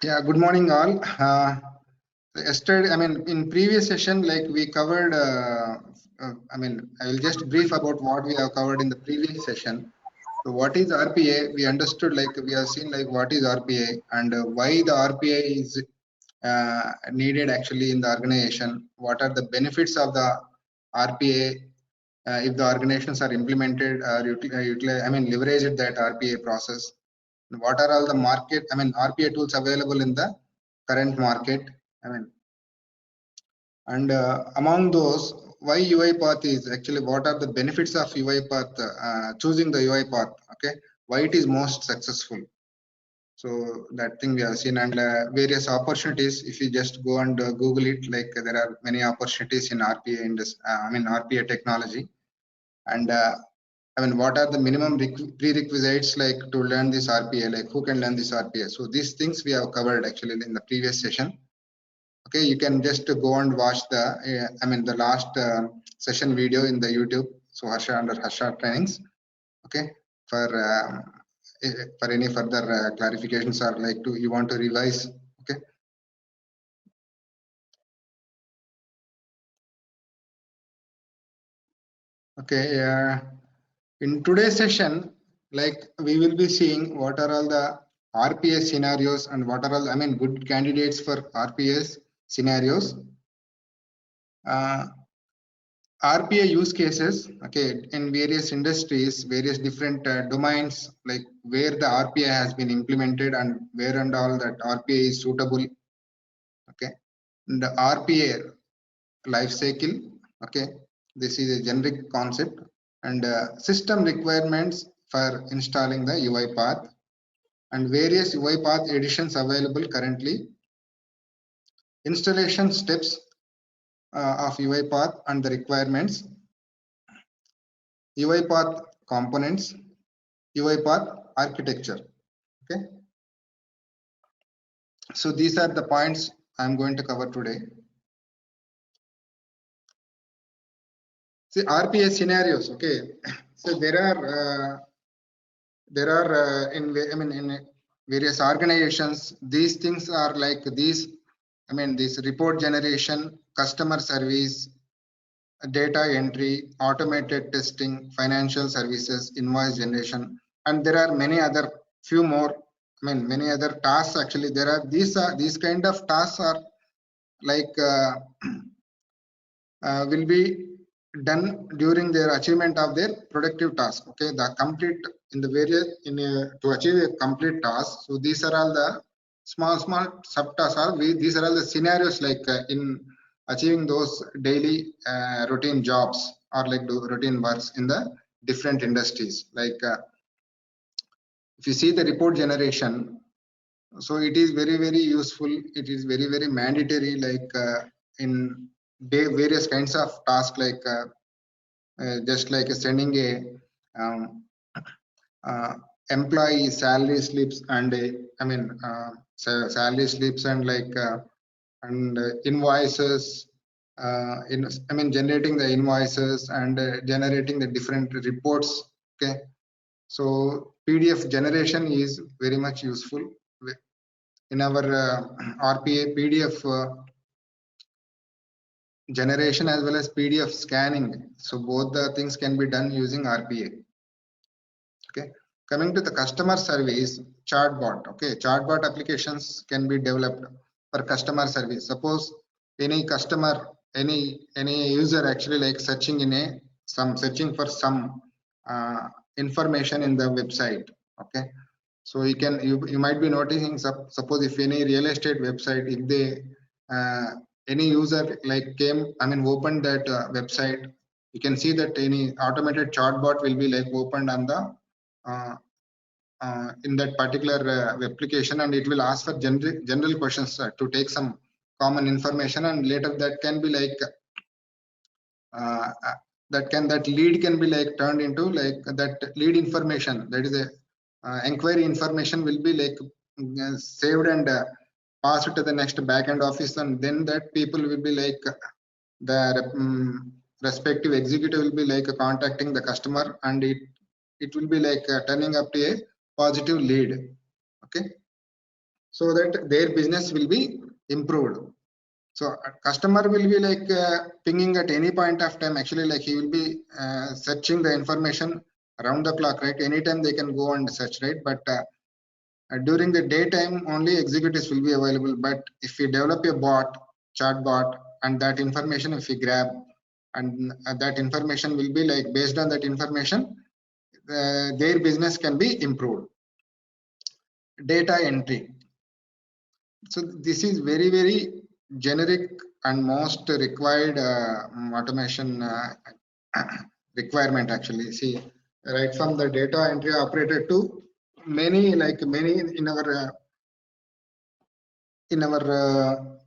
Yeah, good morning all. Yesterday, in previous session, like we covered, I will just brief about what we have covered in the previous session. So what is RPA? We understood, like we have seen, like what is RPA and why the RPA is needed actually in the organization. What are the benefits of the RPA if the organizations are implemented or leveraged that RPA process. What are all the market, RPA tools available in the current market, and among those, why UiPath is actually, what are the benefits of UiPath, choosing the UiPath, okay, why it is most successful. So that thing we have seen, and various opportunities. If you just go and Google it, like there are many opportunities in RPA in this, RPA technology, and what are the minimum prerequisites like to learn this RPA, like who can learn this RPA. So these things we have covered actually in the previous session. Okay, you can just go and watch the the last session video in the YouTube. So Harsha under Harsha Trainings. Okay, for any further clarifications or like to you want to revise. Okay. Okay. In today's session, like we will be seeing what are all the RPA scenarios and what are all good candidates for RPA scenarios. RPA use cases, okay, in various industries, various different domains, like where the RPA has been implemented and where and all that RPA is suitable. Okay, and the RPA life cycle, okay, this is a generic concept, and system requirements for installing the UiPath and various UiPath editions available currently, installation steps of UiPath and the requirements, UiPath components, UiPath architecture. Okay, so these are the points I'm going to cover today. See, RPA scenarios. Okay, so there are in various organizations, these things are like these. This report generation, customer service, data entry, automated testing, financial services, invoice generation, and there are many other few more. Many other tasks actually. There are these kind of tasks are like will be done during their achievement of their productive task. Okay, the complete in the various to achieve a complete task. So these are all the small subtasks. These are all the scenarios like in achieving those daily routine jobs or like routine works in the different industries. Like if you see the report generation, so it is very useful. It is very mandatory, like in various kinds of tasks, like just like sending a employee salary slips and salary slips and like and invoices, generating the invoices and generating the different reports. Okay, so PDF generation is very much useful in our RPA PDF generation as well as PDF scanning. So both the things can be done using RPA. Okay, coming to the customer service chatbot. Okay, chatbot applications can be developed for customer service. Suppose any customer, any user actually like searching in searching for some information in the website. Okay, so you might be noticing, suppose if any real estate website, if they any user like opened that website, you can see that any automated chatbot will be like opened on the in that particular application, and it will ask for general questions to take some common information, and later that can be like that lead can be like turned into like that lead information, that is a inquiry information will be like saved and passed to the next backend office, and then that people will be like the respective executive will be like contacting the customer, and it will be like turning up to a positive lead. Okay, so that their business will be improved. So a customer will be like pinging at any point of time. Actually, like he will be searching the information around the clock, right? Anytime they can go and search, right? But during the daytime only executives will be available. But if we develop a bot, chat bot, and that information if we grab, and that information will be like based on that information, their business can be improved. Data entry. So this is very generic and most required automation requirement actually. See, right from the data entry operator to many in our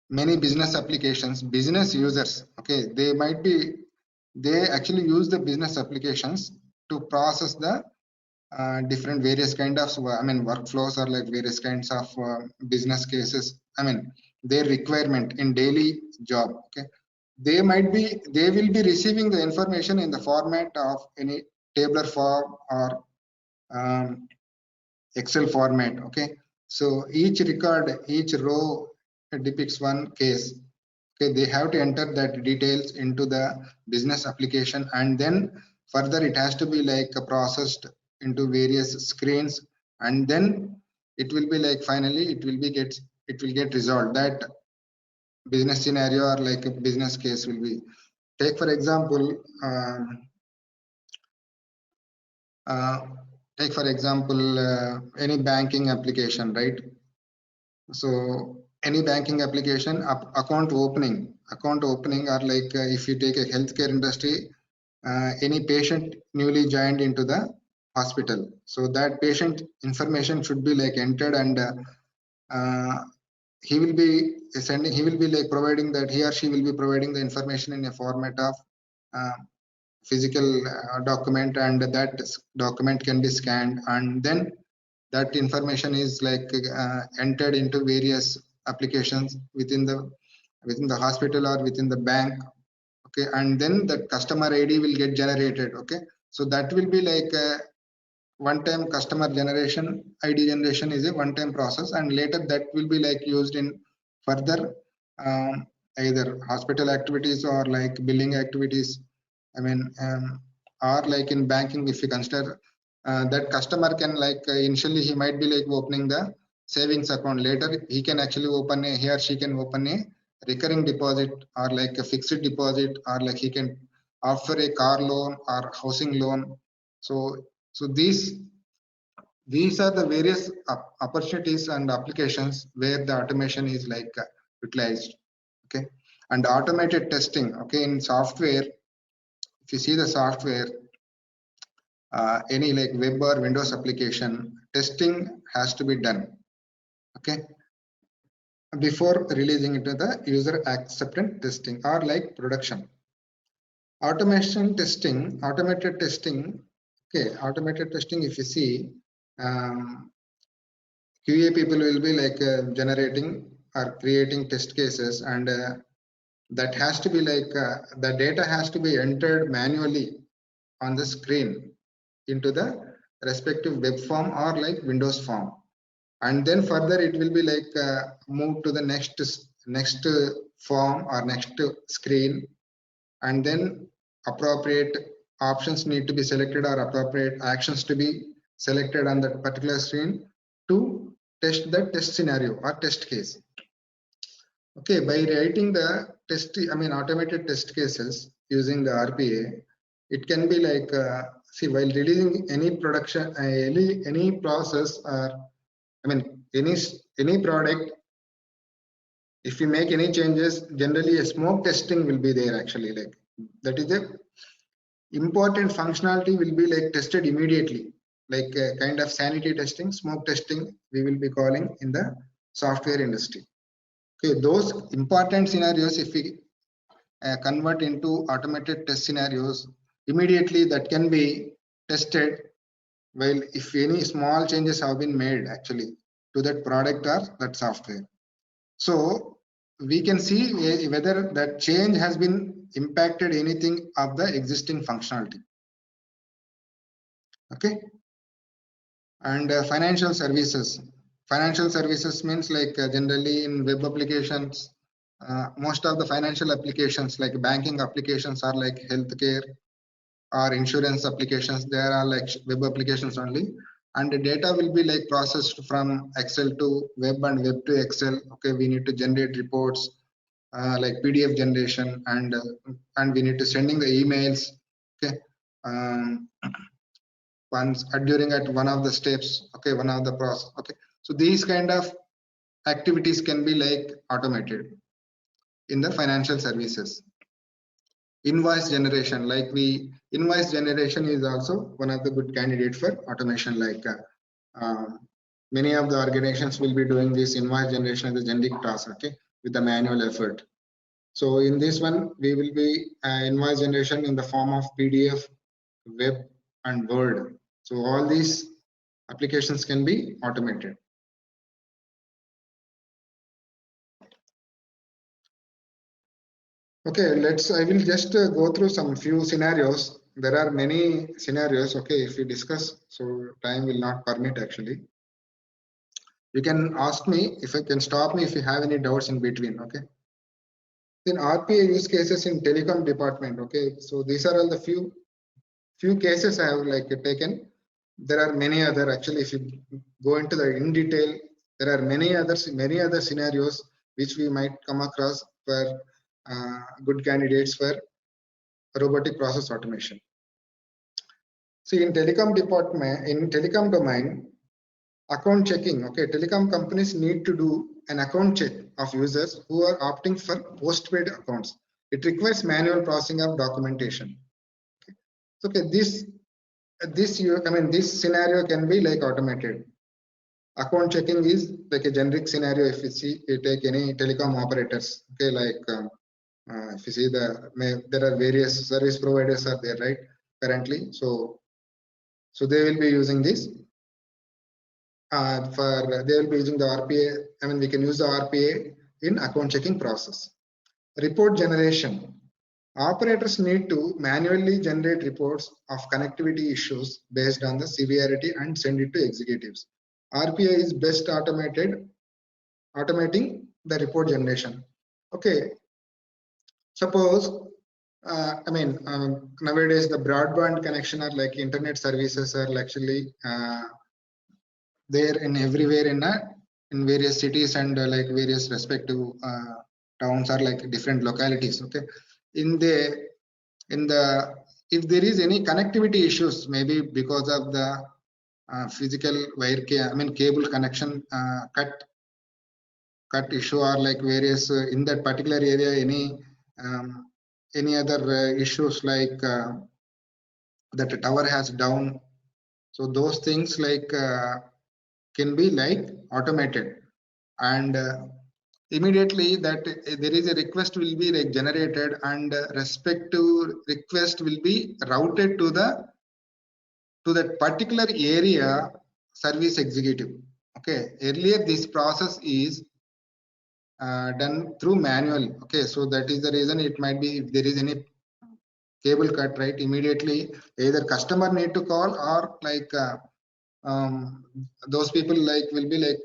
many business applications, business users, okay, they actually use the business applications to process the different various kind of workflows or like various kinds of business cases. Their requirement in daily job. Okay, they will be receiving the information in the format of any tabular form or Excel format. Okay, so each record, each row depicts one case. Okay, they have to enter that details into the business application, and then further it has to be like processed into various screens, and then it will be like finally it will get resolved. That business scenario or like a business case will be, take for example uh, any banking application, right? So any banking application, account opening or like if you take a healthcare industry, any patient newly joined into the hospital, so that patient information should be like entered, and he will be like providing that, he or she will be providing the information in a format of physical document, and that document can be scanned, and then that information is like entered into various applications within the hospital or within the bank. Okay, and then the customer ID will get generated. Okay, so that will be like one time customer generation, ID generation is a one time process, and later that will be like used in further either hospital activities or like billing activities. Or like in banking, if you consider that customer can like initially he might be like opening the savings account, later he can actually open he or she can open a recurring deposit or like a fixed deposit, or like he can offer a car loan or housing loan. So these are the various opportunities and applications where the automation is like utilized. Okay, and automated testing. Okay, in software, if you see the software, any like web or Windows application, testing has to be done. Okay, before releasing it to the user acceptance testing or like production. Automated testing. Okay, automated testing. If you see, QA people will be like generating or creating test cases, and that has to be like the data has to be entered manually on the screen into the respective web form or like Windows form, and then further it will be like moved to the next form or next screen, and then appropriate options need to be selected or appropriate actions to be selected on that particular screen to test the test scenario or test case. Okay, by writing the automated test cases using the RPA, it can be like see, while releasing any production, any process, or any product, if you make any changes, generally a smoke testing will be there. Actually, like that is the important functionality will be like tested immediately, like a kind of sanity testing, smoke testing we will be calling in the software industry. Okay, those important scenarios, if we convert into automated test scenarios, immediately that can be tested. Well, if any small changes have been made actually to that product or that software, so we can see whether that change has been impacted anything of the existing functionality. Okay, and financial services. financial services means like generally in web applications, most of the financial applications like banking applications are like healthcare or insurance applications. There are like web applications only, and the data will be like processed from Excel to web and web to Excel. Okay, we need to generate reports like PDF generation, and we need to sending the emails. Okay, um, once during at one of the steps. Okay, one of the process. Okay, so these kind of activities can be like automated in the financial services. Invoice generation, like invoice generation is also one of the good candidate for automation. Like many of the organizations will be doing this invoice generation as a generic task, okay, with the manual effort. So in this one, we will be invoice generation in the form of PDF, web, and Word. So all these applications can be automated. Okay, I will just go through some few scenarios. There are many scenarios, okay, if we discuss, so time will not permit actually. You can ask me, if you can stop me if you have any doubts in between, okay. Then RPA use cases in telecom department, okay. So these are all the few cases I have like taken. There are many other, actually, if you go into the in detail, there are many other scenarios which we might come across for good candidates for robotic process automation. See, in telecom department, in telecom domain, account checking, okay, telecom companies need to do an account check of users who are opting for postpaid accounts. It requires manual processing of documentation. Okay, this scenario can be like automated. Account checking is like a generic scenario. If you take any telecom operators, okay, like if you see there are various service providers are there, right, currently. So they will be using this they will be using the RPA. I mean, we can use the RPA in account checking process. Report generation. Operators need to manually generate reports of connectivity issues based on the severity and send it to executives. RPA is best automating the report generation. Okay, suppose nowadays the broadband connection or like internet services are actually there in everywhere in various cities and like various respective towns or like different localities. Okay, in the if there is any connectivity issues, maybe because of the physical cable connection cut issue, or like various in that particular area any other issues like that the tower has down. So those things like can be like automated, and immediately that there is a request will be like generated, and respective request will be routed to that particular area service executive. Okay, earlier this process is done through manual. Okay, so that is the reason it might be if there is any cable cut, right, immediately either customer need to call or like those people like will be like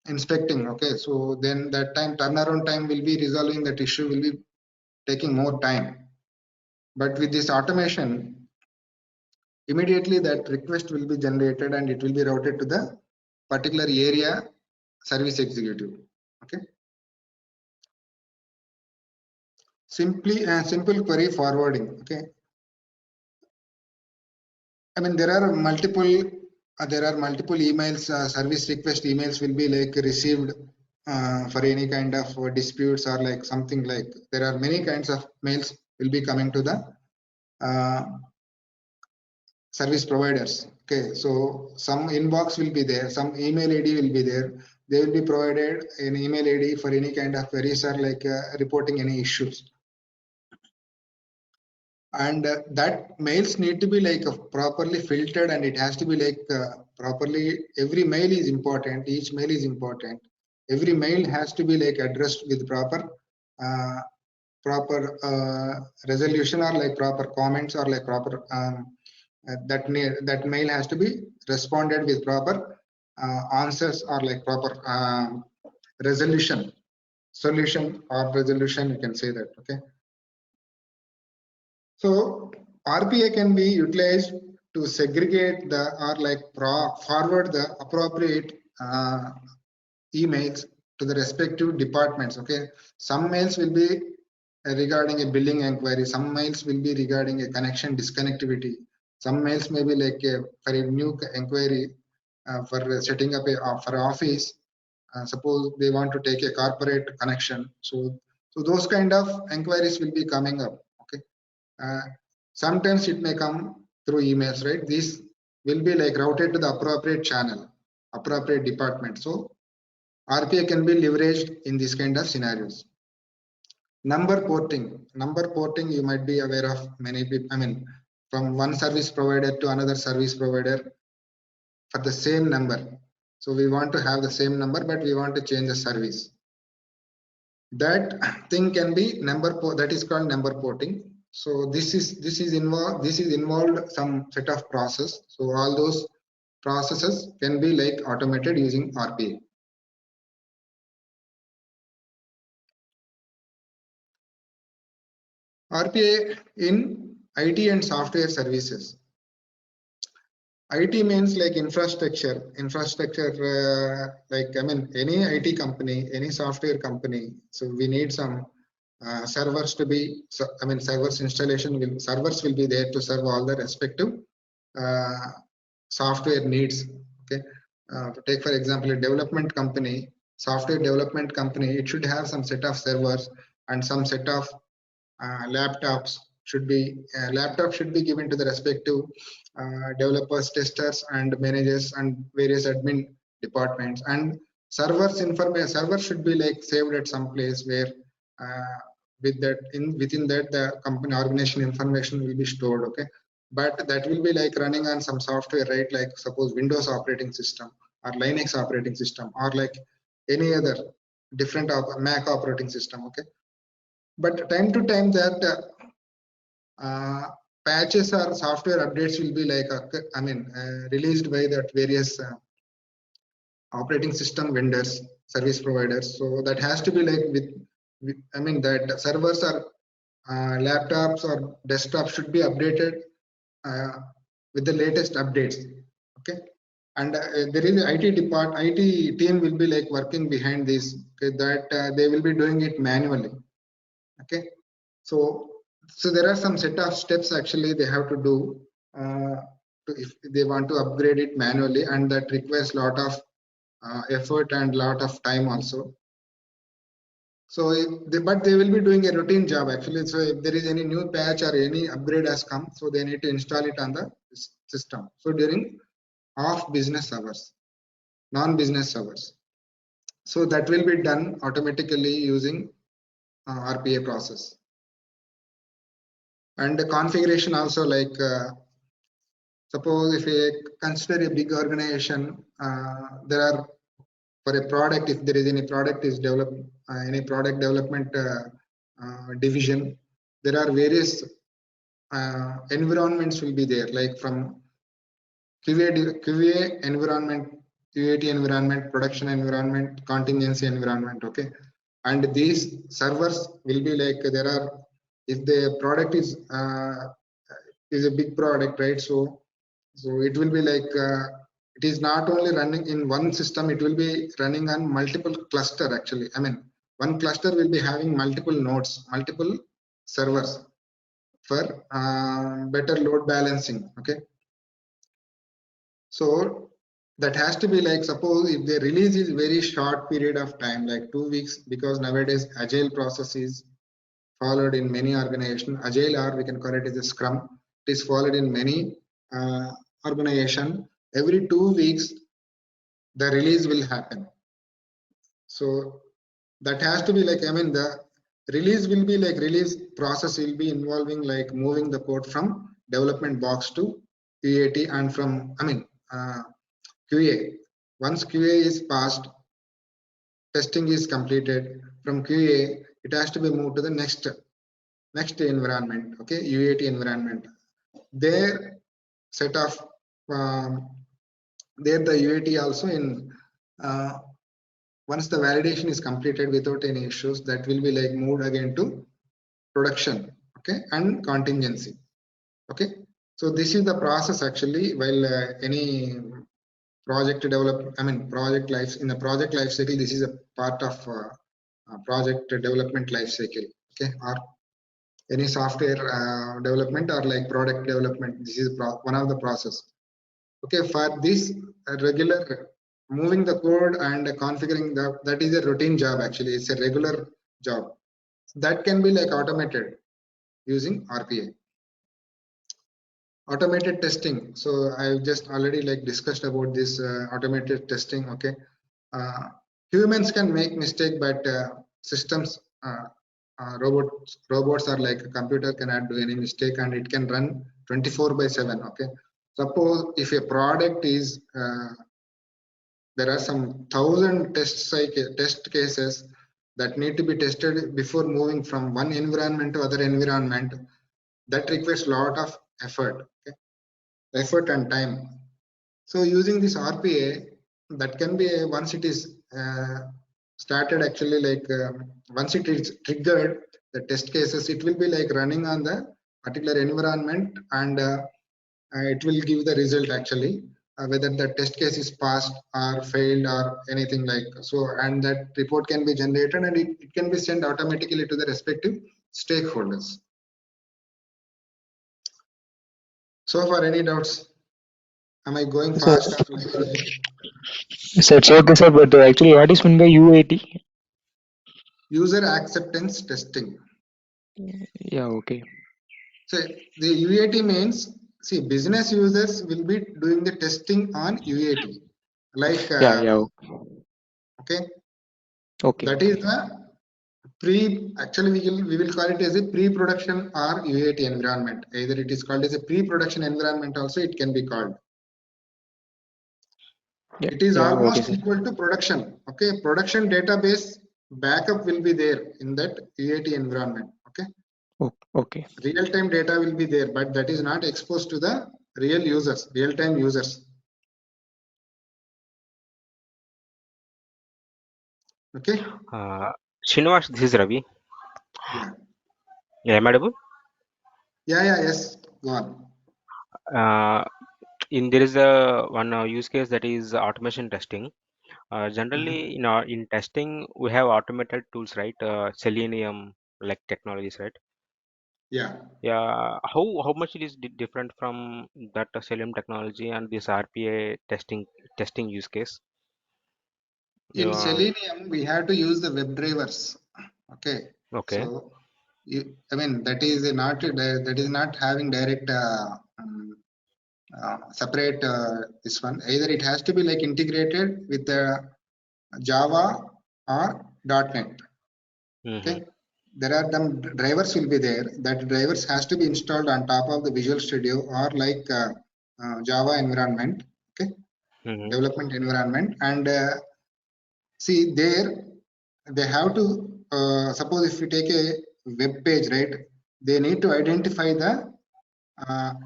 inspecting. Okay, so then that time turnaround time will be resolving that issue will be taking more time. But with this automation, immediately that request will be generated and it will be routed to the particular area service executive. Okay, simple query forwarding. Okay, I mean there are multiple emails, service request emails will be like received for any kind of disputes or like something. Like there are many kinds of mails will be coming to the service providers. Okay, so some inbox will be there, some email ID will be there. They will be provided an email ID for any kind of queries or like reporting any issues. And that mails need to be like properly filtered, and it has to be like properly. Every mail is important. Each mail is important. Every mail has to be like addressed with proper resolution or like proper comments or like proper that mail has to be responded with proper answers or like proper solution or resolution, you can say that. Okay, so RPA can be utilized to segregate the or like forward the appropriate emails to the respective departments. Okay, some mails will be regarding a billing inquiry, some mails will be regarding a connection disconnectivity, some mails may be like for a new inquiry for setting up a for office. Suppose they want to take a corporate connection, so those kind of inquiries will be coming up. Okay, uh, sometimes it may come through emails, right? These will be like routed to the appropriate channel, appropriate department. So RPA can be leveraged in this kind of scenarios. Number porting, you might be aware of many people. I mean, from one service provider to another service provider for the same number. So we want to have the same number, but we want to change the service. That thing can be that is called number porting. So this is involved some set of process. So all those processes can be like automated using RPA. RPA in IT and software services. IT means like infrastructure, like I mean any IT company, any software company. So we need some servers to be, I mean servers will be there to serve all the respective software needs. Okay, take for example a development company, software development company, it should have some set of servers and some set of laptops should be given to the respective developers, testers, and managers, and various admin departments. And servers should be like saved at some place where within that the company organization information will be stored. Okay, but that will be like running on some software, right? Like suppose Windows operating system or Linux operating system or like any other different Mac operating system. Okay, but time to time that patches or software updates will be like released by that various operating system vendors, service providers. So that has to be like I mean that servers or laptops or desktops should be updated with the latest updates. Okay, and there is an IT team will be like working behind this. Okay, that they will be doing it manually. Okay, so there are some set of steps actually they have to do if they want to upgrade it manually, and that requires a lot of effort and lot of time also. So but they will be doing a routine job actually. So if there is any new patch or any upgrade has come, so they need to install it on the system. So during off business hours, non-business hours, so that will be done automatically using RPA process. And the configuration also, like suppose if you consider a big organization, there are for a product, if there is any product is developed, any product development division, there are various environments will be there, like from QA environment, UAT environment, production environment, contingency environment. Okay, and these servers will be like there are, if the product is a big product, right? So it will be like it is not only running in one system, it will be running on multiple cluster actually. I mean, one cluster will be having multiple nodes, multiple servers for better load balancing. Okay, so that has to be like, suppose if the release is very short period of time, like 2 weeks, because nowadays agile process is followed in many organizations. Agile, or we can call it as a scrum, it is followed in many organization. Every 2 weeks the release will happen. So that has to be like, I mean, the release will be like, release process will be involving like moving the code from development box to UAT, and from QA. Once QA is passed, testing is completed, from QA it has to be moved to the next environment. Okay, UAT environment. Their set of there the UAT also in once the validation is completed without any issues, that will be like moved again to production, okay, and contingency. Okay, so this is the process actually. While any project develop, I mean project life, in the project life cycle, this is a part of project development life cycle, okay, or any software development or like product development. This is one of the process. Okay, for this regular moving the code and configuring that is a routine job actually. It's a regular job that can be like automated using RPA. Automated testing. So I just already like discussed about this automated testing. Okay, humans can make mistake, but systems, robots are like a computer cannot do any mistake, and it can run 24/7. Okay, suppose if a product is there are some thousand test cases that need to be tested before moving from one environment to other environment. That requires a lot of effort, okay? Effort and time. So using this RPA, that can be once it is started actually, like once it is triggered, the test cases, it will be like running on the particular environment, and it will give the result actually, whether the test case is passed or failed or anything like so, and that report can be generated, and it can be sent automatically to the respective stakeholders. So far, any doubts? Am I going fast or like So it's okay, sir, but actually what is meant by UAT? user acceptance testing? Yeah, okay. So the UAT means, see, business users will be doing the testing on UAT, like Yeah, okay, okay. that is the actually we will call it as a pre-production or UAT environment. Either it is called as a pre-production environment also, it can be called. It is Yeah, okay, almost sir. equal to production. Okay, production database backup will be there in that UAT environment. Okay, Okay. real-time data will be there, but that is not exposed to the real users, real-time users. Okay. Srinivas, this is Ravi. Yeah. Yeah, am I audible? Yeah. Yes. Go on. There is a one use case that is automation testing. Mhm. Generally, in testing, we have automated tools, right? Selenium like technologies, right? Yeah. Yeah. How much it is different from that Selenium technology and this RPA testing use case? In Yeah. Selenium, we have to use the web drivers. Okay. Okay. So, I mean, that is not having direct separate this one. Either it has to be like integrated with the Java or .NET. Mm-hmm. Okay. There are some drivers will be there. That drivers has to be installed on top of the Visual Studio or like Java environment. Okay. Mm-hmm. Development environment, and see there they have to suppose if you take a web page, right, they need to identify the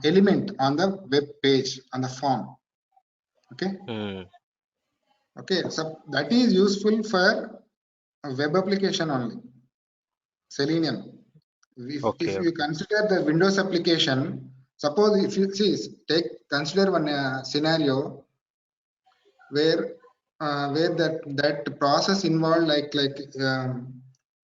element on the web page on the form. Okay. Mm. Okay, so that is useful for a web application only, Selenium. If Okay. you consider the Windows application, suppose if you see, take consider one scenario where that process involved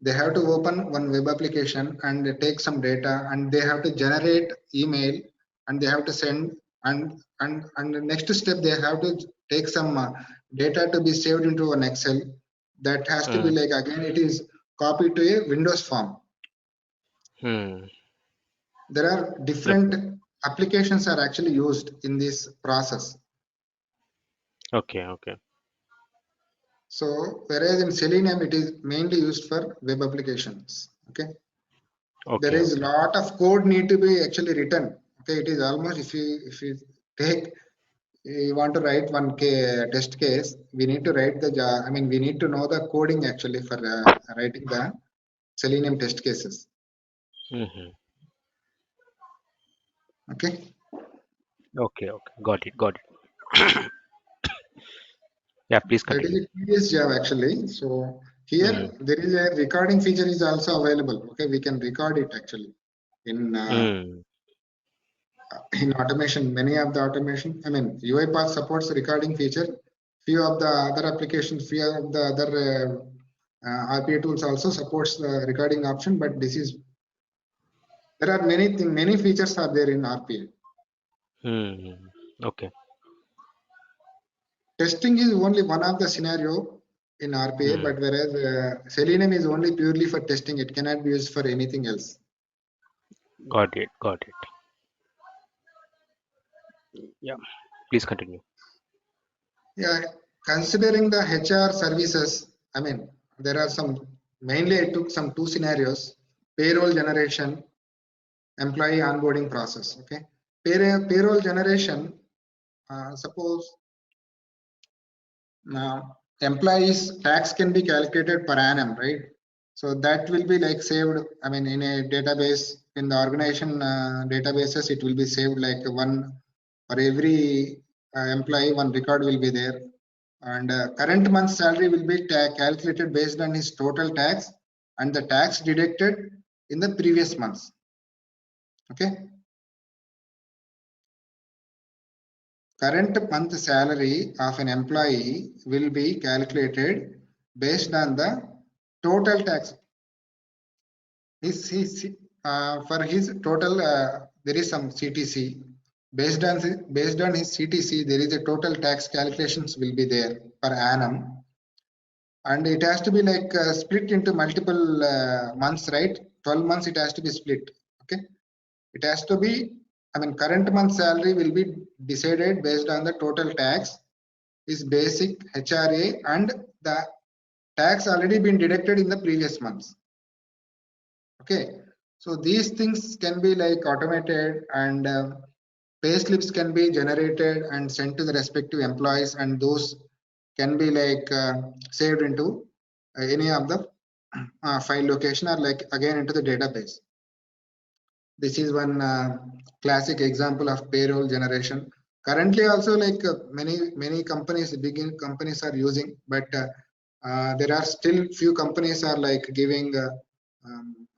they have to open one web application and they take some data and they have to generate email and they have to send, and the next step they have to take some data to be saved into an Excel. That has to be Mm. like, again it is copied to a Windows form. Mm. There are Yep. different applications are actually used in this process. Okay. So whereas in Selenium, it is mainly used for web applications. Okay, there is a Okay. lot of code need to be actually written. Okay, it is almost, if you take, you want to write one test case, we need to write I mean we need to know the coding actually for writing the Selenium test cases. Mm-hmm. Okay. Okay. Got it. Yeah, please That is continue. a tedious job actually. So here there is a recording feature is also available. Okay, we can record it actually in Mm. in automation. Many of the automation, I mean, UiPath supports recording feature. Few of the other applications, few of the other RPA tools also supports the recording option. But this is there are many features are there in RPA. Mm. Okay. Testing is only one of the scenario in RPA, Mm. but whereas Selenium is only purely for testing, it cannot be used for anything else. Got it. Got it. Yeah. Please continue. Yeah, considering the HR services, I mean, there are some, mainly I took some two scenarios, payroll generation, employee onboarding process. Okay. Payroll generation, suppose now employees tax can be calculated per annum, right? So that will be like saved, I mean, in a database, in the organization databases, it will be saved like one for every employee, one record will be there. And current month salary will be calculated based on his total tax and the tax deducted in the previous months. Okay. Current month salary of an employee will be calculated based on the total tax. For his total, there is some CTC. Based on his CTC, there is a total tax calculations will be there per annum, and it has to be like split into multiple months, right? 12 months it has to be split. Okay, it has to be. I mean, current month salary will be decided based on the total tax, is basic HRA, and the tax already been deducted in the previous months. Okay, so these things can be like automated, and pay slips can be generated and sent to the respective employees, and those can be like saved into any of the file location, or like again into the database. This is one classic example of payroll generation. Currently also, like many companies, big companies are using, but there are still few companies are like giving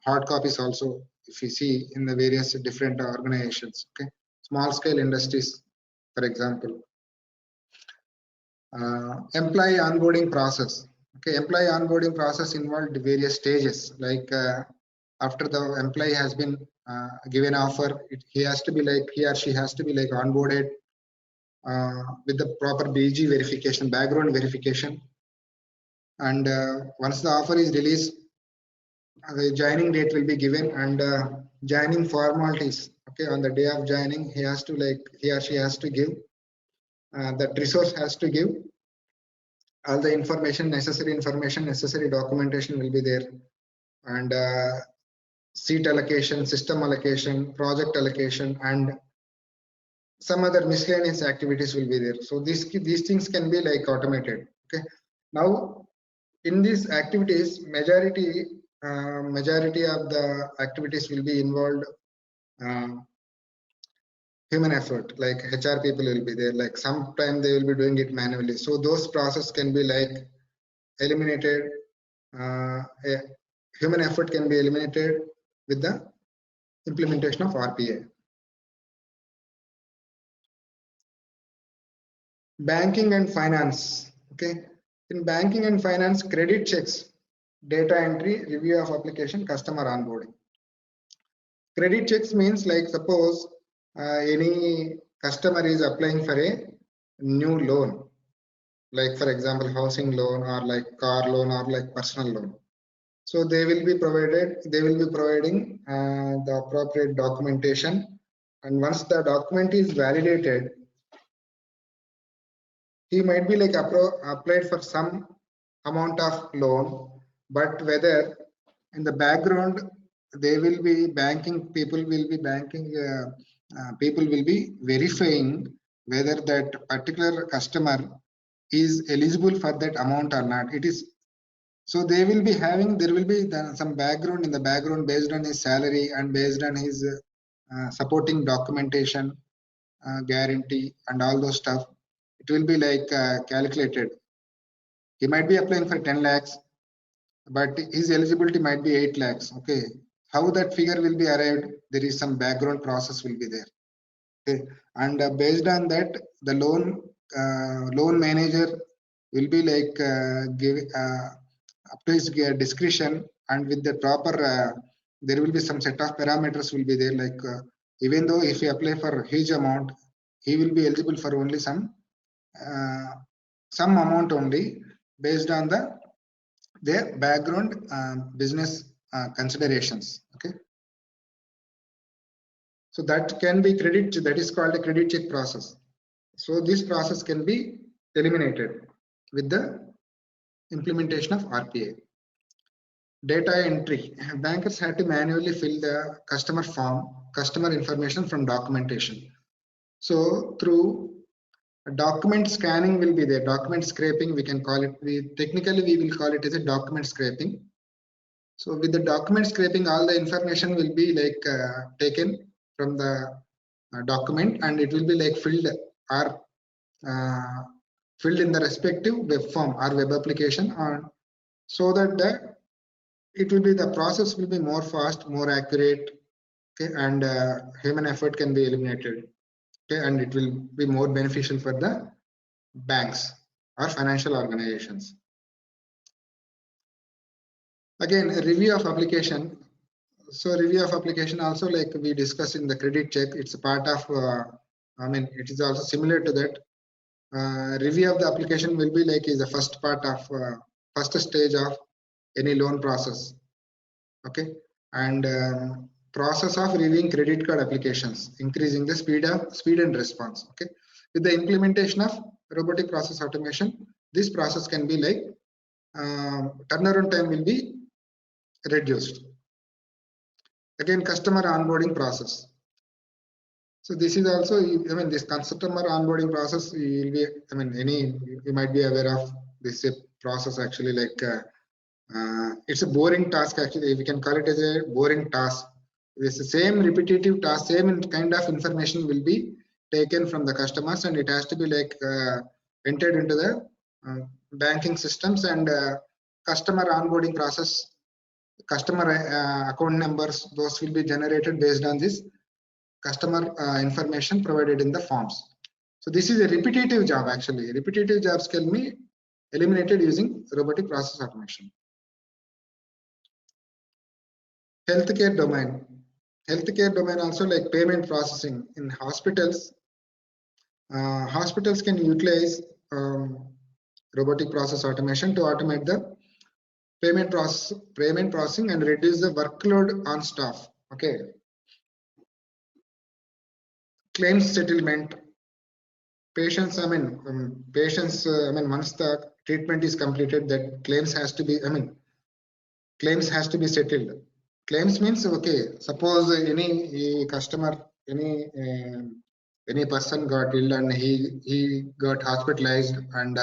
hard copies also, if you see in the various different organizations. Okay, small scale industries, for example. Employee onboarding process. Okay, employee onboarding process involved various stages. Like after the employee has been given offer, he has to be like, he or she has to be like onboarded with the proper BG verification, background verification, and once the offer is released, the joining date will be given, and joining formalities. Okay, on the day of joining, he has to like, he or she has to give that resource has to give all the information, necessary documentation will be there, and seat allocation, system allocation, project allocation, and some other miscellaneous activities will be there. So these things can be like automated. Okay, now in these activities, majority of the activities will be involved uh, human effort, like HR people will be there, like sometime they will be doing it manually, so those process can be like eliminated. Human effort can be eliminated with the implementation of RPA. Banking and finance. Okay, in banking and finance, credit checks, data entry, review of application, customer onboarding. Credit checks means like suppose any customer is applying for a new loan, like for example housing loan, or like car loan, or like personal loan. So they will be providing the appropriate documentation, and once the document is validated, he might be like applied for some amount of loan, but whether in the background they will be banking, people will be verifying whether that particular customer is eligible for that amount or not. It is, so they will be having, there will be some background in the background based on his salary and based on his supporting documentation, guarantee, and all those stuff. It will be like calculated. He might be applying for 10 lakhs, but his eligibility might be 8 lakhs. Okay, how that figure will be arrived? There is some background process will be there. Okay, and based on that, the loan manager will be like giving up to his discretion, and with the proper there will be some set of parameters will be there, like even though if he apply for huge amount, he will be eligible for only some amount only, based on their background business considerations. Okay, so that can be credit, that is called a credit check process. So this process can be eliminated with the implementation of RPA. Data entry. Bankers had to manually fill the customer form, customer information from documentation. So through document scanning will be there, document scraping we can call it. Technically we will call it as a document scraping. So with the document scraping, all the information will be like taken from the document, and it will be like filled or filled in the respective web form or web application, so that it will be, the process will be more fast, more accurate. Okay, and human effort can be eliminated. Okay, and it will be more beneficial for the banks or financial organizations. Again, a review of application. So review of application also, like we discussed in the credit check, it's a part of it is also similar to that. Review of the application will be like is the first part of first stage of any loan process. Okay, and process of reviewing credit card applications, increasing the speed and response. Okay, with the implementation of robotic process automation, this process can be like turnaround time will be reduced. Again, customer onboarding process. So this is also, I mean, this customer onboarding process, you will be, I mean, you might be aware of this process actually, like it's a boring task actually. We can call it as a boring task. It's the same repetitive task, same kind of information will be taken from the customers, and it has to be like entered into the banking systems, and customer onboarding process, customer account numbers, those will be generated based on this customer information provided in the forms. So this is a repetitive job actually. Repetitive jobs can be eliminated using robotic process automation. Healthcare domain. Healthcare domain also, like payment processing in hospitals. Hospitals can utilize robotic process automation to automate the payment processing and reduce the workload on staff. Okay. Claims settlement. Patients, I mean, once the treatment is completed, that claims has to be, claims has to be settled. Claims means, okay, suppose any customer, any person got ill and he got hospitalized, and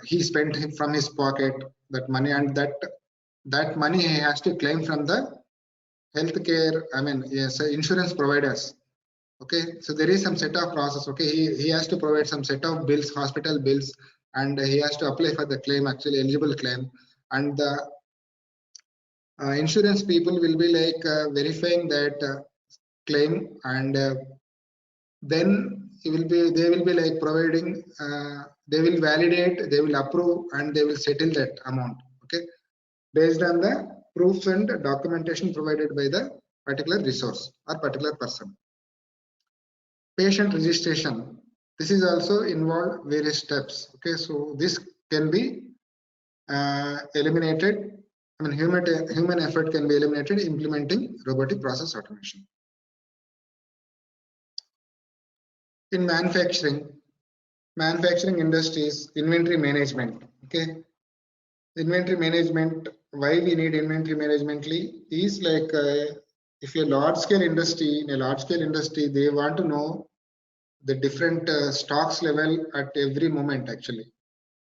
he spent from his pocket that money, and that money he has to claim from the healthcare, yes, insurance providers. Okay, so there is some set of process. Okay, he has to provide some set of bills, hospital bills, and he has to apply for the claim, actually eligible claim, and the insurance people will be like verifying that claim, and then they will be like providing, they will validate, they will approve, and they will settle that amount. Okay, based on the proofs and documentation provided by the particular resource or particular person. Patient registration. This is also involved various steps. Okay, so this can be eliminated. Human effort can be eliminated implementing robotic process automation. In manufacturing industries, inventory management. Okay, inventory management. Why we need inventory management is like if you're large scale industry, in a large scale industry, they want to know the different stocks level at every moment. Actually,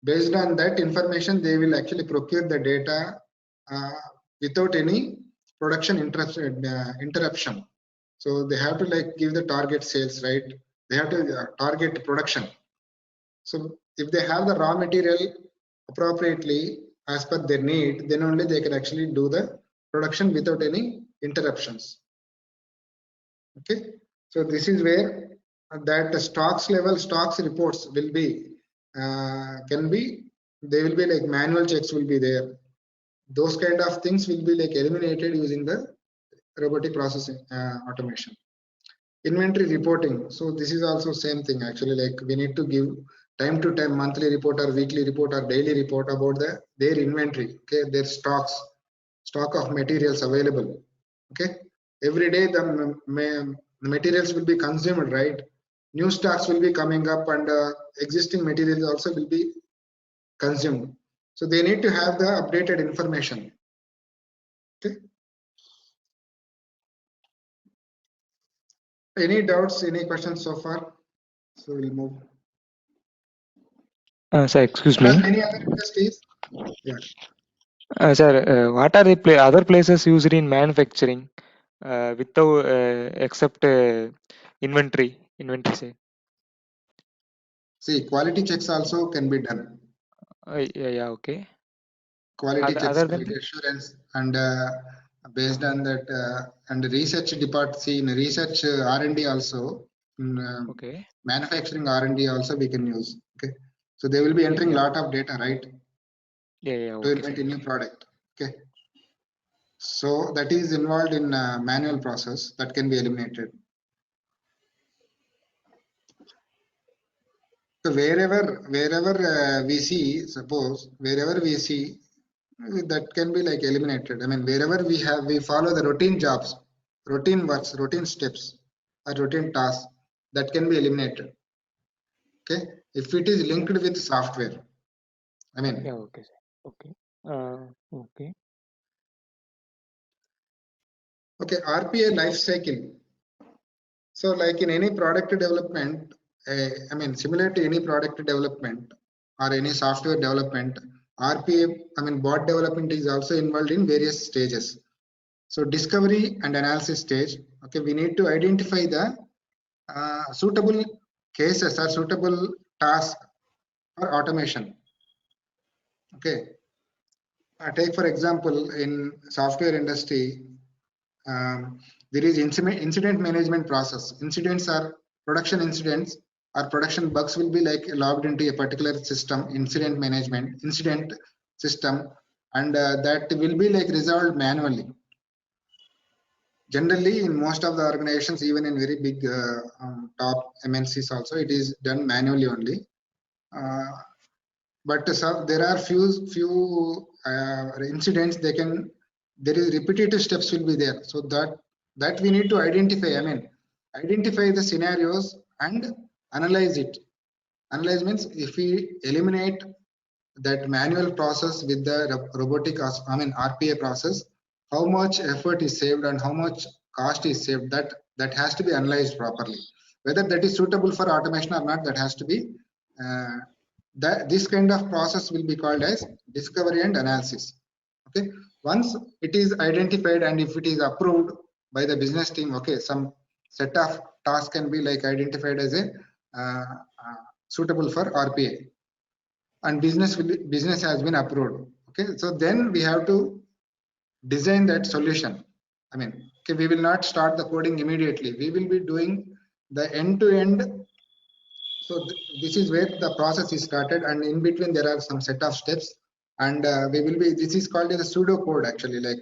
based on that information, they will actually procure the data without any production interruption. So they have to like give the target sales, right? They have to target production. So if they have the raw material appropriately as per their need, then only they can actually do the production without any interruptions. Okay, so this is where that stocks reports will be can be, they will be like manual checks will be there. Those kind of things will be like eliminated using the robotic processing automation. Inventory reporting, so this is also same thing actually, like we need to give time to time monthly report or weekly report or daily report about their inventory, okay, their stock of materials available. Okay, every day the materials will be consumed, right? New stocks will be coming up, and existing materials also will be consumed, so they need to have the updated information. Okay, any doubts, any questions so far? So we'll move. Sir, excuse There me. are many other industries. Yeah. Sir, what are the other places used in manufacturing without except inventory? Inventory, say. See, quality checks also can be done. Yeah, okay. Quality checks, Other than quality that? assurance, and based on that, and research department. See, in research R&D also, in Okay. manufacturing R&D also we can use. Okay, so they will be entering Yeah. lot of data, right, Yeah, to okay, sir. invent a new product. Okay, so that is involved in manual process that can be eliminated. So wherever we see, suppose wherever we see, that can be like eliminated. I mean, wherever we follow the routine jobs, routine works, routine steps, or routine tasks, that can be eliminated. Okay, if it is linked with software, I mean, Yeah, okay, sir. Okay. Okay. okay, RPA life cycle. So like in any product development, I mean, similar to any product development or any software development, RPA, I mean, bot development is also involved in various stages. So discovery and analysis stage, okay, we need to identify the suitable cases or suitable tasks for automation. Okay, take for example, in software industry, there is incident management process. Incidents are production incidents or production bugs will be like logged into a particular system, incident management, incident system, and that will be like resolved manually. Generally, in most of the organizations, even in very big top MNCs also, it is done manually only. Uh, but there are few incidents they can, there is repetitive steps will be there, so that we need to identify, I mean, identify the scenarios and analyze it. Analyze means if we eliminate that manual process with the robotic, I mean RPA process, how much effort is saved and how much cost is saved, that has to be analyzed properly. Whether that is suitable for automation or not, that has to be uh, that this kind of process will be called as discovery and analysis. Okay, once it is identified and if it is approved by the business team, okay, some set of tasks can be like identified as a suitable for RPA, and business has been approved. Okay, so then we have to design that solution. I mean, okay, we will not start the coding immediately, we will be doing the end to end. So this is where the process is started, and in between there are some set of steps, and we will be, this is called as a pseudo code actually, like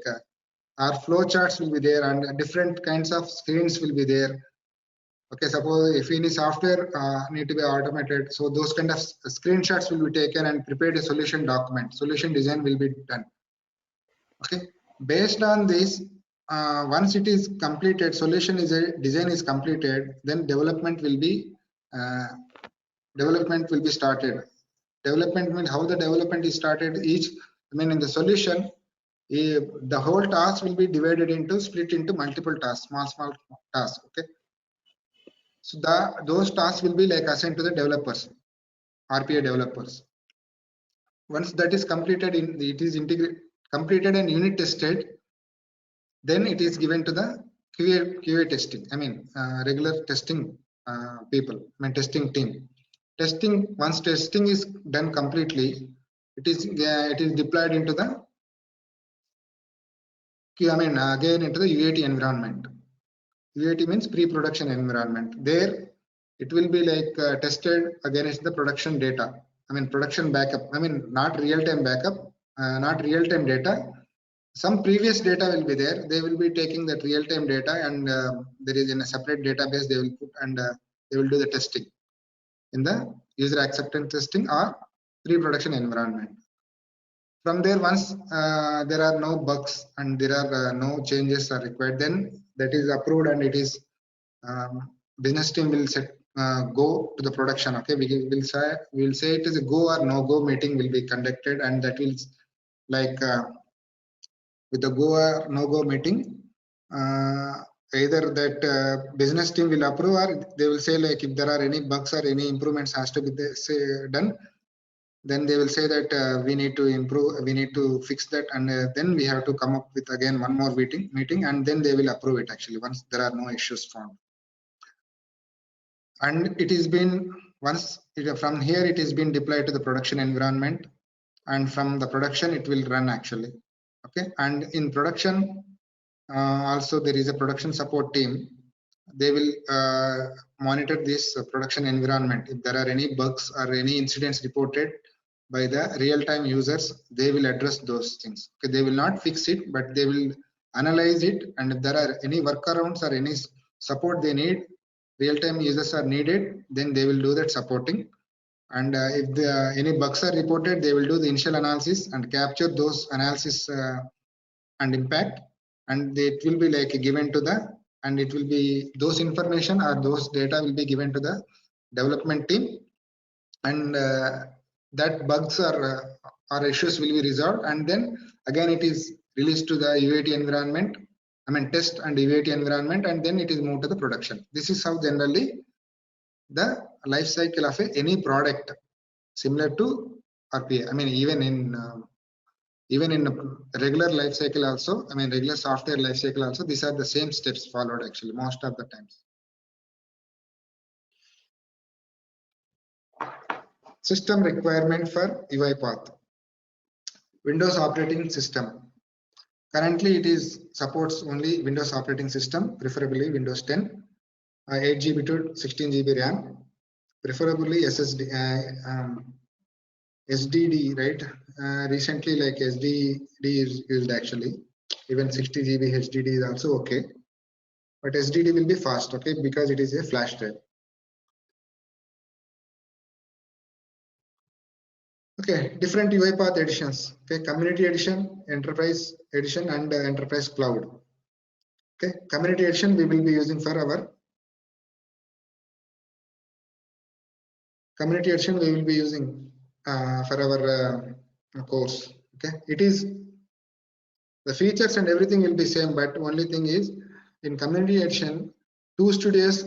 our flow charts will be there and different kinds of screens will be there. Okay, suppose if any software need to be automated, so those kind of screenshots will be taken and prepared a solution document, solution design will be done. Okay, based on this, once it is completed, solution is a design is completed, then uh, development will be started. Development means how the development is started, each, I mean, in the solution, the whole task will be divided into, split into multiple tasks, small tasks. Okay, so those tasks will be like assigned to the developers, RPA developers. Once that is completed, it is completed and unit tested, then it is given to the QA testing. I mean, regular testing people, I mean testing team. testing, once testing is done completely, it is deployed into the again into the UAT environment. UAT means pre-production environment. There it will be like tested against the production data. Production backup. Not real-time backup, not real-time data. Some previous data will be there. They will be taking that real-time data, and there is in a separate database they will put, and they will do the testing in the user acceptance testing or pre-production environment. From there, once there are no bugs and there are no changes are required, then that is approved, and it is business team will set go to the production. Okay, we will say it is a go or no go meeting will be conducted, and that will like with the go or no go meeting, either that business team will approve, or they will say like if there are any bugs or any improvements has to be done, then they will say that we need to improve, we need to fix that, and then we have to come up with again one more meeting, and then they will approve it actually once there are no issues found. And it is been once from here it is been deployed to the production environment, and from the production it will run actually. Okay, and in production also there is a production support team. They will monitor this production environment. If there are any bugs or any incidents reported by the real-time users, they will address those things. Okay, they will not fix it, but they will analyze it, and if there are any workarounds or any support they need, real-time users are needed, then they will do that supporting. And if any bugs are reported, they will do the initial analysis and capture those analysis and impact, and it will be like given to the, and it will be those information or those data will be given to the development team, and that bugs or issues will be resolved, and then again it is released to the UAT environment, test and UAT environment, and then it is moved to the production. This is how generally the life cycle of any product, similar to RPA. Even in a regular life cycle also, regular software life cycle also, these are the same steps followed actually most of the times. System requirement for UiPath. Windows operating system. Currently it is supports only Windows operating system, preferably Windows 10, 8 GB to 16 GB RAM, preferably SDD, right? Recently like SDD is used actually. Even 60 GB HDD is also okay, but SDD will be fast, okay, because it is a flash drive. Okay, different UiPath editions. Okay, community edition, enterprise edition, and enterprise cloud. Okay, community edition we will be using for our community edition we will be using for our course. Okay, it is the features and everything will be same, but only thing is in community edition 2 studios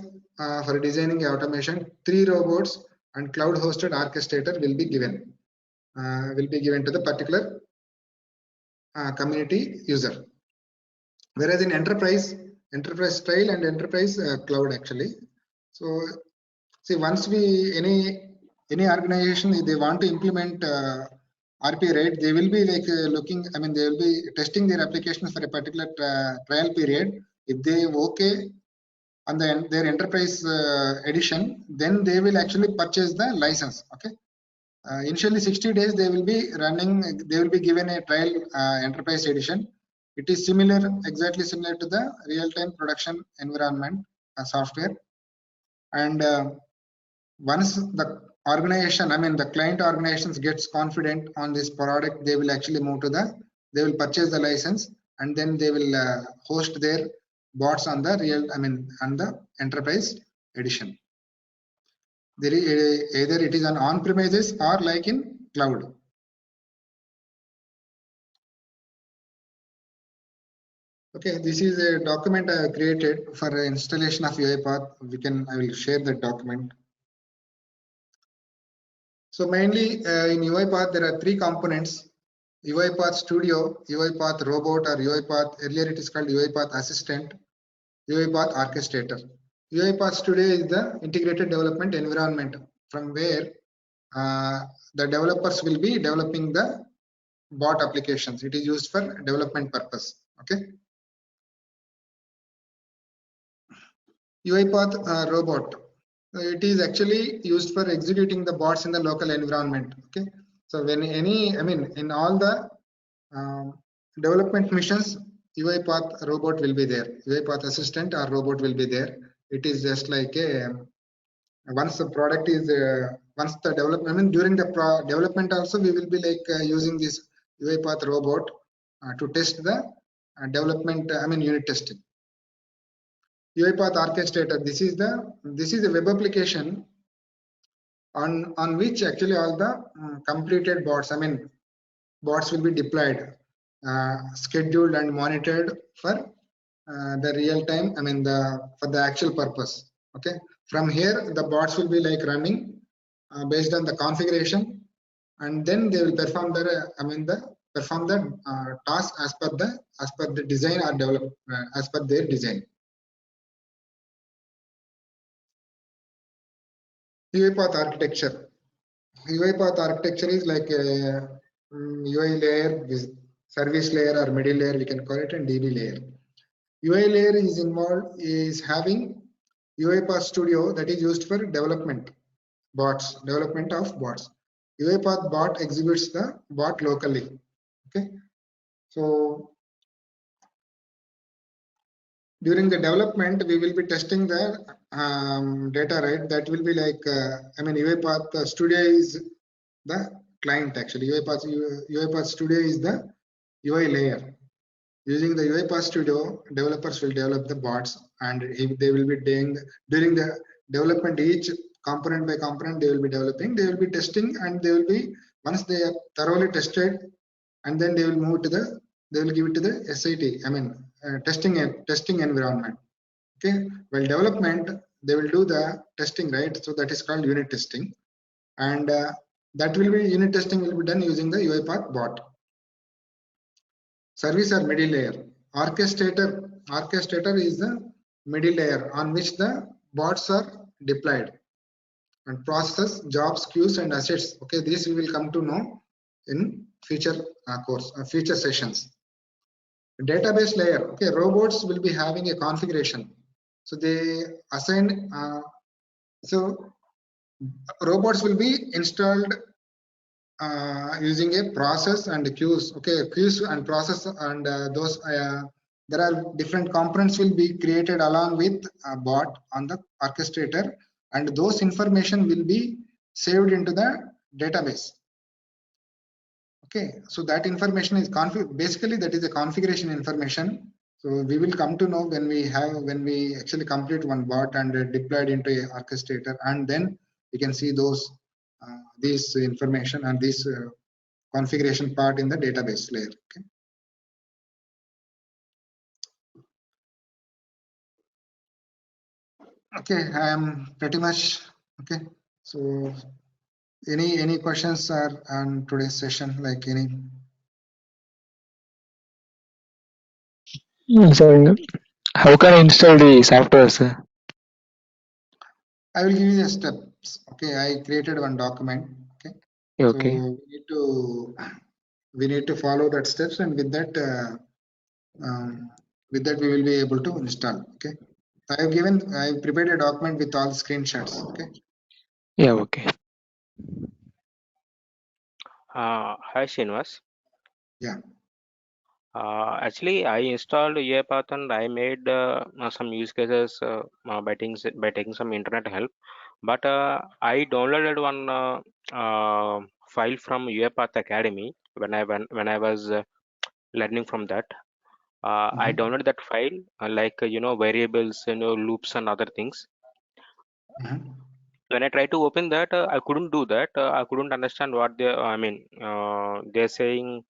for designing automation, 3 robots, and cloud hosted orchestrator will be given. To the particular community user, whereas in enterprise style and enterprise cloud actually. So see, once we any organization, if they want to implement RPA, right, they will be like looking, they will be testing their applications for a particular trial period. If they okay on their enterprise edition, then they will actually purchase the license. Okay. Initially 60 days they will be running, they will be given a trial enterprise edition. It is exactly similar to the real-time production environment software. And once the organization, the client organizations gets confident on this product, they will actually move to they will purchase the license, and then they will host their bots on the on the enterprise edition. There is either it is on premises or like in cloud. Okay, this is a document I have created for installation of UiPath. I will share that document. So mainly in UiPath there are 3 components: UiPath Studio, UiPath Robot, or UiPath, earlier it is called UiPath Assistant, UiPath Orchestrator. UiPath Studio is the integrated development environment from where the developers will be developing the bot applications. It is used for development purpose. Okay. UiPath robot. It is actually used for executing the bots in the local environment. Okay. So when in all the development missions, UiPath robot will be there. UiPath assistant or robot will be there. It is just like a once the product is once the development. During the development also we will be like using this UiPath robot to test the development. Unit testing. UiPath Orchestrator. This is a web application on which actually all the completed bots. Bots will be deployed, scheduled and monitored for the real time. For the actual purpose. Okay. From here, the bots will be like running based on the configuration, and then they will perform the task as per the design or develop as per their design. UiPath architecture. UiPath architecture is like a UI layer, service layer or middle layer, we can call it, and DB layer. UI layer is having UiPath Studio that is used for development of bots. UiPath bot executes the bot locally. Okay. So during the development, we will be testing the data, right? That will be like, UiPath Studio is the client actually. UiPath Studio is the UI layer. Using the UiPath Studio, developers will develop the bots, and they will be doing during the development, each component by component they will be developing. They will be testing, and they will be, once they are thoroughly tested, and then they will move to they will give it to the SIT. Testing environment. Okay. While development, they will do the testing, right? So that is called unit testing, and that will be unit testing will be done using the UiPath bot. Service or middle layer. Orchestrator is the middle layer on which the bots are deployed, and process, jobs, queues, and assets. Okay, this we will come to know in future future sessions. Database layer. Okay, robots will be having a configuration, so they assign. So robots will be installed using a process and queues. Okay, queues and process, and those there are different components will be created along with a bot on the orchestrator, and those information will be saved into the database. Okay, so that information is basically that is a configuration information. So we will come to know when we actually complete one bot and deployed into a orchestrator, and then we can see those this information and this configuration part in the database layer. Okay. Okay, I am pretty much okay. So any questions are on today's session, like any? So how can I install the software, sir? I will give you the steps. Okay, I created one document. Okay, Okay. so we need to follow that steps, and with that we will be able to install. Okay, I prepared a document with all screenshots. Okay. Yeah, okay. Hi, Srinivas. Yeah. Actually, I installed UiPath and I made some use cases by taking some internet help. But I downloaded one file from UiPath Academy when I was learning from that. I downloaded that file like variables, loops and other things. When I tried to open that, I couldn't do that. I couldn't understand what they're saying.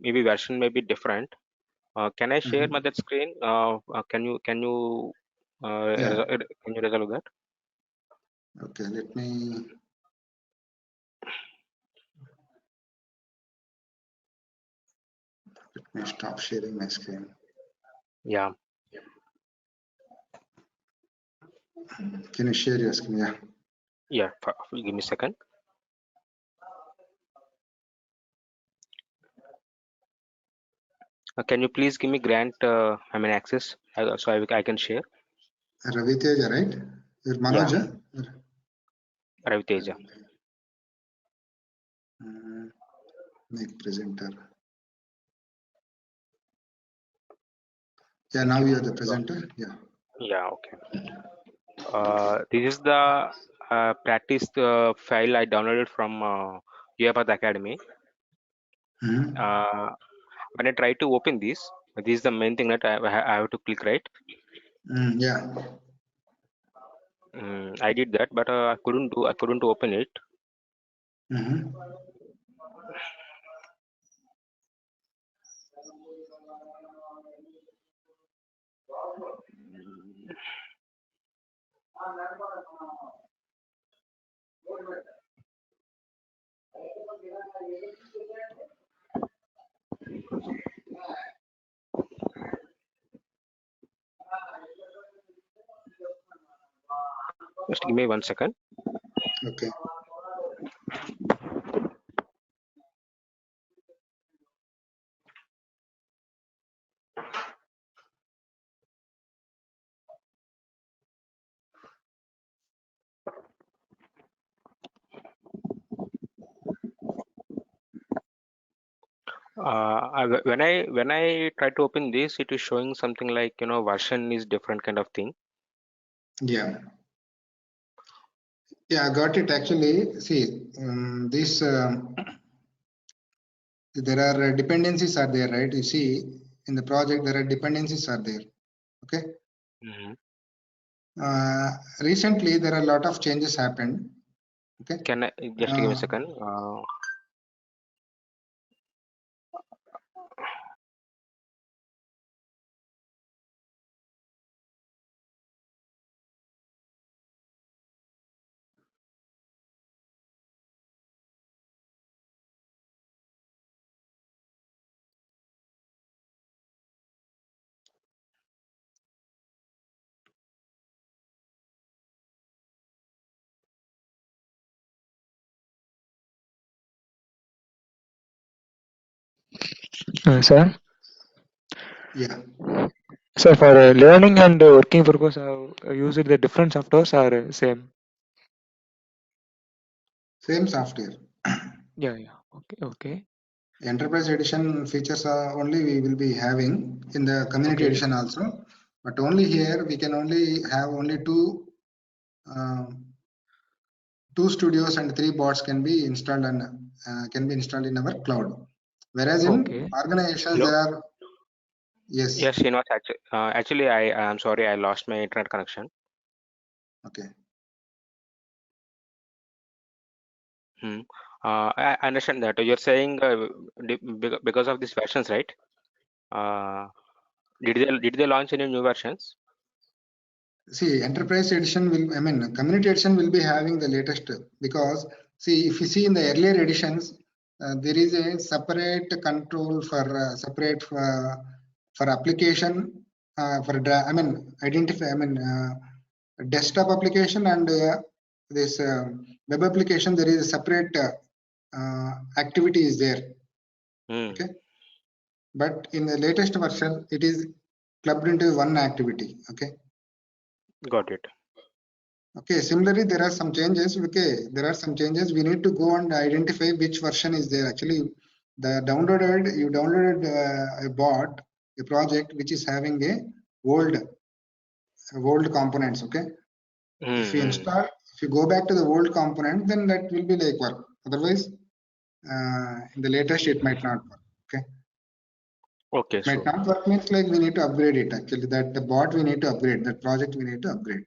Maybe version may be different. Can I share my that screen? Yeah. Can you resolve that? Okay, let me stop sharing my screen. Yeah. Can you share your screen? Yeah. Yeah, give me a second. Can you please give me grant, access, so I can share? Raviteja, right? Your Yeah, Manoja? Raviteja. Make presenter. Yeah, now Okay. you are the presenter. Yeah. Yeah, okay. This is the practice file I downloaded from UiPath Academy. Mhm. When I try to open this is the main thing that I have to click, right? Yeah. I did that, but I couldn't open it. Mhm. Just give me 1 second. Okay. When I try to open this, it is showing something like, version is different kind of thing. Yeah. Yeah, I got it. Actually, see, this there are dependencies are there, right? You see, in the project there are dependencies are there. Okay. Mhm. Recently, there are a lot of changes happened. Okay. Can I just give me a second? Sir, Yeah. so for learning and working purpose, used the different softwares are same. Same software. Yeah, yeah. Okay, okay, Enterprise edition features are only we will be having in the community okay, edition also, but only here we can only have only um, two studios and three bots can be installed and can be installed in our cloud. Whereas in okay. organizations Hello. there are yes. Yes, actually, I'm sorry, I lost my internet connection. Okay. Hmm. I understand that you're saying because of these versions, right? Uh, did they launch any new versions? See, enterprise edition will, I mean, community edition will be having the latest because see, if you see in the earlier editions, there is a separate control for separate for application I mean, identify, I mean, desktop application and this web application. There is a separate activity is there. Hmm. Okay, but in the latest version, it is clubbed into one activity. Okay. Got it. Okay, similarly, there are some changes. Okay, there are some changes. We need to go and identify which version is there. Actually, you downloaded a bot, a project which is having a old components. Okay, if you Hmm. install, if you go back to the old component, then that will be like work. Otherwise, in the latest, it might not work. Okay, Okay, might so not work means like we need to upgrade it. Actually, that the bot we need to upgrade, that project we need to upgrade.